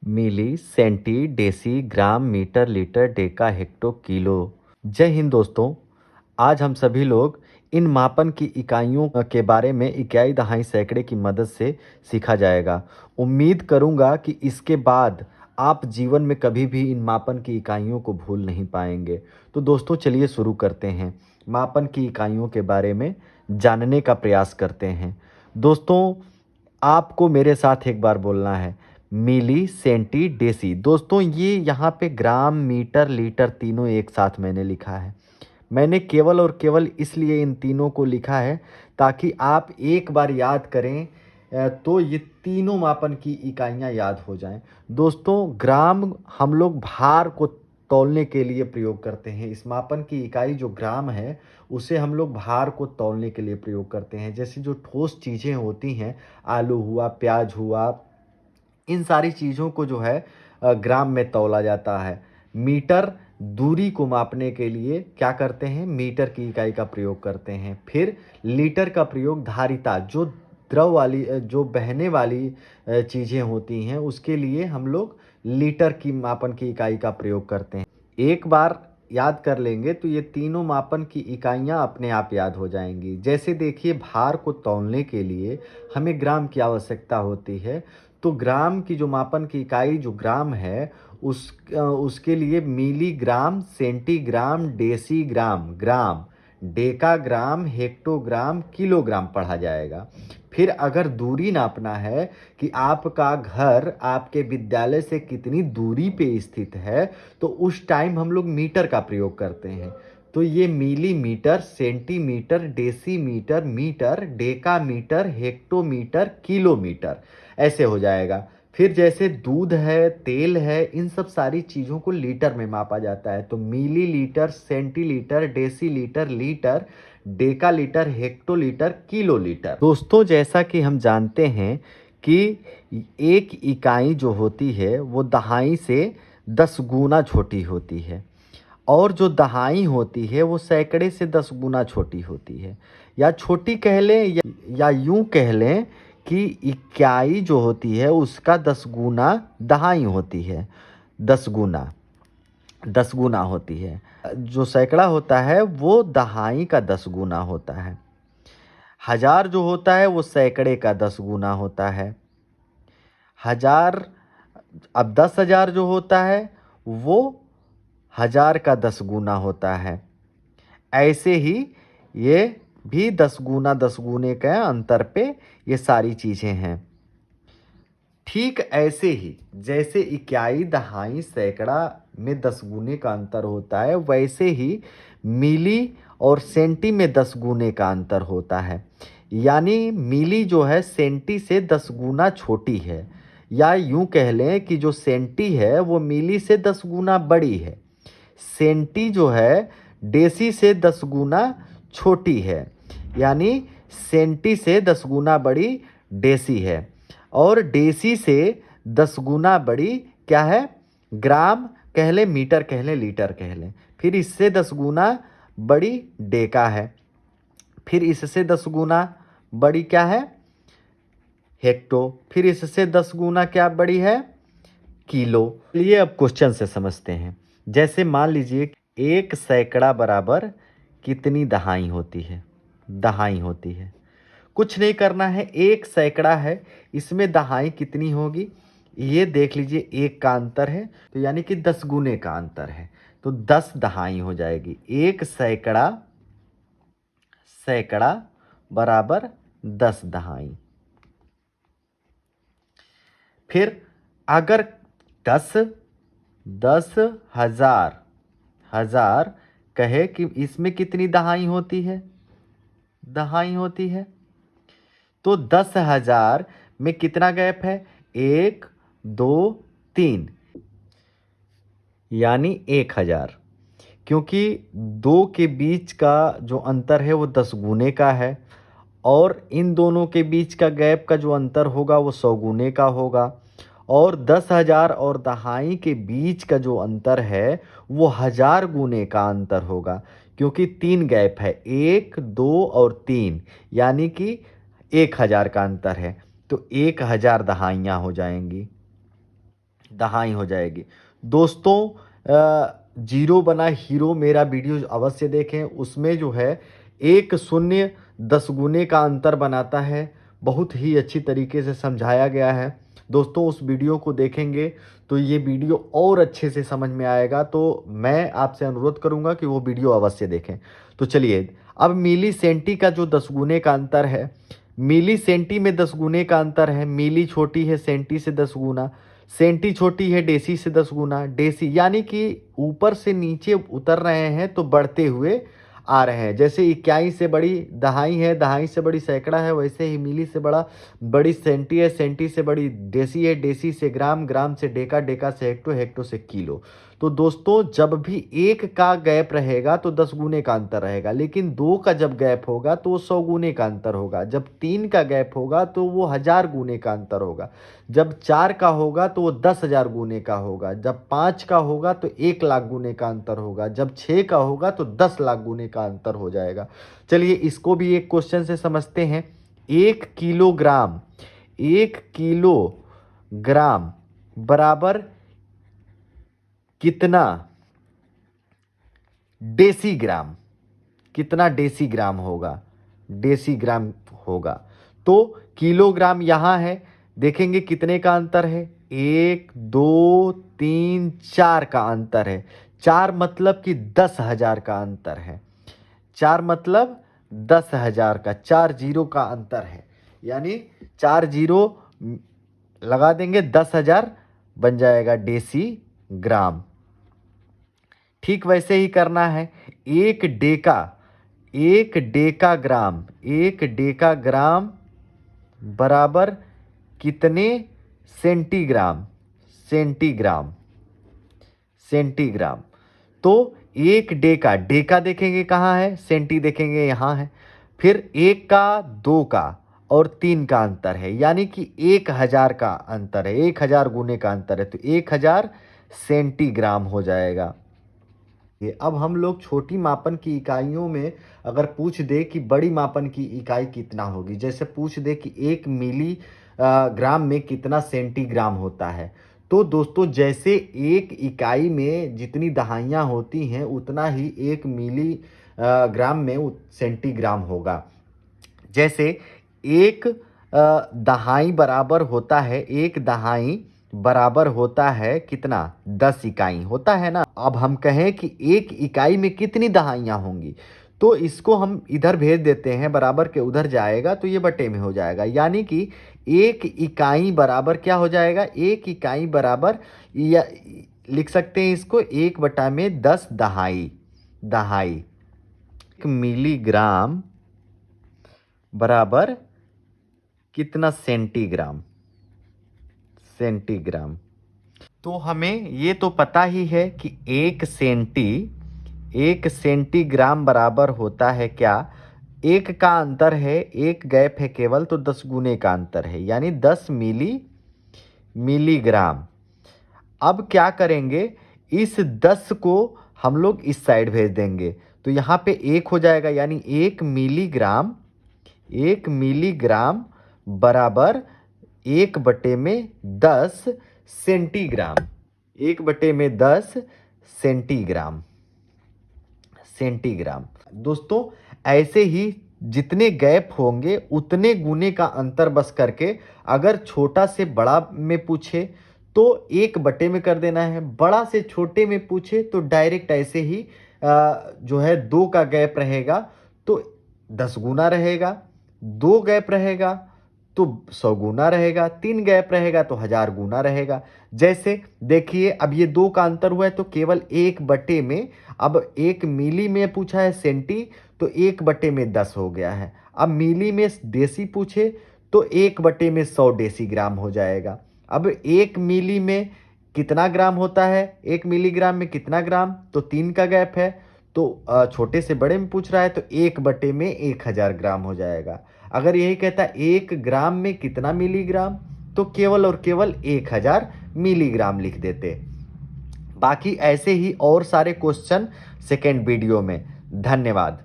मिली, centi, deci, gram, metre, litre, deca, hecto, kilo. जय हिंद दोस्तों। आज हम सभी लोग इन मापन की इकाइयों के बारे में इकाई, दहाई, सैकड़े की मदद से सीखा जाएगा। उम्मीद करूंगा कि इसके बाद आप जीवन में कभी भी इन मापन की इकाइयों को भूल नहीं पाएंगे। तो दोस्तों चलिए शुरू करते हैं। मापन की इकाइयों के बारे में जानने का प्रयास करते हैं। दोस्तों आपको मेरे साथ एक बार बोलना है, मिली, सेंटी, डेसी। दोस्तों ये यहाँ पे ग्राम, मीटर, लीटर तीनों एक साथ मैंने लिखा है। मैंने केवल और केवल इसलिए इन तीनों को लिखा है ताकि आप एक बार याद करें तो ये तीनों मापन की इकाइयाँ याद हो जाएं। दोस्तों ग्राम हम लोग भार को तौलने के लिए प्रयोग करते हैं। इस मापन की इकाई जो ग्राम है उसे हम लोग भार को तौलने के लिए प्रयोग करते हैं। जैसे जो ठोस चीज़ें होती हैं, आलू हुआ, प्याज हुआ, इन सारी चीज़ों को जो है ग्राम में तौला जाता है। मीटर दूरी को मापने के लिए क्या करते हैं, मीटर की इकाई का प्रयोग करते हैं। फिर लीटर का प्रयोग धारिता, जो द्रव वाली जो बहने वाली चीज़ें होती हैं उसके लिए हम लोग लीटर की मापन की इकाई का प्रयोग करते हैं। एक बार याद कर लेंगे तो ये तीनों मापन की इकाइयाँ अपने आप याद हो जाएंगी। जैसे देखिए, भार को तौलने के लिए हमें ग्राम की आवश्यकता होती है। तो ग्राम की जो मापन की इकाई जो ग्राम है उसके लिए मिलीग्राम, सेंटीग्राम, डेसीग्राम, ग्राम, डेकाग्राम, हेक्टोग्राम, किलोग्राम पढ़ा जाएगा। फिर अगर दूरी नापना है कि आपका घर आपके विद्यालय से कितनी दूरी पे स्थित है, तो उस टाइम हम लोग मीटर का प्रयोग करते हैं। तो ये millimetre, centimetre, decimetre, metre, decametre, hectometre, kilometre ऐसे हो जाएगा। फिर जैसे दूध है, तेल है, इन सब सारी चीज़ों को लीटर में मापा जाता है। तो millilitre, centilitre, decilitre, litre, decalitre, hectolitre, kilolitre. दोस्तों जैसा कि हम जानते हैं कि एक इकाई जो होती है वो दहाई से 10 गुना छोटी होती है, और जो दहाई होती है वो सैकड़े से 10 गुना छोटी होती है। या छोटी कह लें या यूं कह लें कि इकाई जो होती है उसका 10 गुना दहाई होती है। 10 गुना होती है। जो सैकड़ा होता है वो दहाई का 10 गुना होता है। हजार जो होता है वो सैकड़े का 10 गुना होता है। हजार, अब 10,000 जो होता है वो हजार का 10 गुना होता है। ऐसे ही ये भी 10 गुना 10 गुने के अंतर पे ये सारी चीज़ें हैं। ठीक ऐसे ही जैसे इकाई, दहाई, सैकड़ा में 10 गुने का अंतर होता है, वैसे ही मिली और सेंटी में 10 गुने का अंतर होता है। यानी मिली जो है सेंटी से 10 गुना छोटी है, या यूं कह लें कि जो सेंटी है वो मिली से 10 गुना बड़ी है। सेंटी जो है डेसी से 10 गुना छोटी है, यानी सेंटी से 10 गुना बड़ी डेसी है। और डेसी से 10 गुना बड़ी क्या है, ग्राम कह लें, मीटर कह लें, लीटर कह लें। फिर इससे 10 गुना बड़ी डेका है। फिर इससे 10 गुना बड़ी क्या है, हेक्टो। फिर इससे 10 गुना क्या बड़ी है, किलो। चलिए अब क्वेश्चन से समझते हैं। जैसे मान लीजिए एक सैकड़ा बराबर कितनी दहाई होती है। दहाई होती है, कुछ नहीं करना है, एक सैकड़ा है, इसमें दहाई कितनी होगी ये देख लीजिए। एक का अंतर है तो यानी कि 10 गुने का अंतर है, तो 10 दहाई हो जाएगी। एक सैकड़ा, सैकड़ा बराबर 10 दहाई। फिर अगर 10 10,000 हजार कहे कि इसमें कितनी दहाई होती है, दहाई होती है, तो 10,000 में कितना गैप है, 1 2 3, यानी 1,000। क्योंकि दो के बीच का जो अंतर है वो 10 गुने का है, और इन दोनों के बीच का गैप का जो अंतर होगा वो 100 गुने का होगा। और 10,000 और दहाई के बीच का जो अंतर है वो 1,000 गुने का अंतर होगा, क्योंकि 3 गैप है, 1 2 और 3, यानी कि 1,000 का अंतर है। तो 1,000 दहाइयाँ हो जाएंगी। दहाई हो जाएगी। दोस्तों जीरो बना हीरो मेरा वीडियो अवश्य देखें, उसमें जो है एक शून्य 10 गुने का अंतर बनाता है, बहुत ही अच्छी तरीके से समझाया गया है। दोस्तों उस वीडियो को देखेंगे तो ये वीडियो और अच्छे से समझ में आएगा, तो मैं आपसे अनुरोध करूंगा कि वो वीडियो अवश्य देखें। तो चलिए, अब मिली सेंटी का जो 10 गुने का अंतर है, मिली सेंटी में 10 गुने का अंतर है। मिली छोटी है सेंटी से 10 गुना, सेंटी छोटी है डेसी से 10 गुना। डेसी यानी कि ऊपर से नीचे उतर रहे हैं तो बढ़ते हुए आ रहे हैं। जैसे इकाई से बड़ी दहाई है, दहाई से बड़ी सैकड़ा है, वैसे ही मिली से बड़ी सेंटी है, सेंटी से बड़ी डेसी है, डेसी से ग्राम, ग्राम से डेका, डेका से हेक्टो, हेक्टो से किलो। तो दोस्तों जब भी एक का गैप रहेगा तो 10 गुने का अंतर रहेगा, लेकिन दो का जब गैप होगा तो वो 100 गुने का अंतर होगा। जब तीन का गैप होगा तो वो 1000 गुने का अंतर होगा। जब चार का होगा तो वो 10,000 गुने का होगा। जब पाँच का होगा तो 1,00,000 गुने का अंतर होगा। जब छः का होगा तो 10,00,000 गुने का अंतर हो जाएगा। चलिए इसको भी एक क्वेश्चन से समझते हैं। 1 किलोग्राम, 1 किलोग्राम बराबर कितना डेसीग्राम, कितना डेसीग्राम होगा, डेसीग्राम होगा। तो किलोग्राम यहाँ है, देखेंगे कितने का अंतर है, 1 2 3 4 का अंतर है। 4 मतलब कि 10,000 का अंतर है। 4 मतलब 10,000 का, 4 जीरो का अंतर है, यानी 4 जीरो लगा देंगे 10,000 बन जाएगा डेसी ग्राम। ठीक वैसे ही करना है। एक डेका, 1 डेकाग्राम, 1 डेकाग्राम बराबर कितने सेंटीग्राम, सेंटीग्राम, सेंटीग्राम। तो 1 डेका, डेका देखेंगे कहाँ है, सेंटी देखेंगे यहाँ है। फिर 1 का, 2 का और 3 का अंतर है, यानी कि 1,000 का अंतर है, 1,000 गुने का अंतर है, तो 1,000 सेंटीग्राम हो जाएगा। ये अब हम लोग छोटी मापन की इकाइयों में अगर पूछ दे कि बड़ी मापन की इकाई कितना होगी, जैसे पूछ दे कि 1 मिली ग्राम में कितना सेंटीग्राम होता है, तो दोस्तों जैसे एक इकाई में जितनी दहाइयाँ होती हैं उतना ही 1 मिली ग्राम में सेंटीग्राम होगा। जैसे एक दहाई बराबर होता है, एक दहाई बराबर होता है कितना, 10 इकाई होता है ना। अब हम कहें कि एक इकाई में कितनी दहाइयाँ होंगी, तो इसको हम इधर भेज देते हैं, बराबर के उधर जाएगा तो ये बटे में हो जाएगा, यानी कि एक इकाई बराबर क्या हो जाएगा, एक इकाई बराबर या लिख सकते हैं इसको 1/10 दहाई, दहाई। 1 मिलीग्राम बराबर कितना सेंटीग्राम, सेंटीग्राम। तो हमें ये तो पता ही है कि 1 सेंटीग्राम बराबर होता है क्या, एक का अंतर है, एक गैप है केवल, तो 10 गुने का अंतर है, यानी 10 मिलीग्राम। अब क्या करेंगे, इस 10 को हम लोग इस साइड भेज देंगे, तो यहाँ पे 1 हो जाएगा, यानी 1 मिलीग्राम, 1 मिलीग्राम बराबर 1/10 सेंटीग्राम, 1/10 सेंटीग्राम, सेंटीग्राम। दोस्तों ऐसे ही जितने गैप होंगे उतने गुने का अंतर बस करके, अगर छोटा से बड़ा में पूछे तो 1 में कर देना है, बड़ा से छोटे में पूछे तो डायरेक्ट ऐसे ही जो है 2 का गैप रहेगा तो 10 गुना रहेगा, 2 गैप रहेगा तो 100 गुना रहेगा, 3 गैप रहेगा तो 1000 गुना रहेगा। जैसे देखिए अब ये 2 का अंतर हुआ है तो केवल 1 में, अब 1 मिली में पूछा है सेंटी तो 1/10 हो गया है। अब मिली में डेसी पूछे तो 1/100 डेसीग्राम हो जाएगा। अब 1 मिली में कितना ग्राम होता है, 1 मिलीग्राम में कितना ग्राम, तो 3 का गैप है, तो छोटे से बड़े में पूछ रहा है तो 1/1000 ग्राम हो जाएगा। अगर यही कहता 1 ग्राम में कितना मिलीग्राम, तो केवल और केवल 1000 मिलीग्राम लिख देते। बाकी ऐसे ही और सारे क्वेश्चन सेकेंड वीडियो में। धन्यवाद।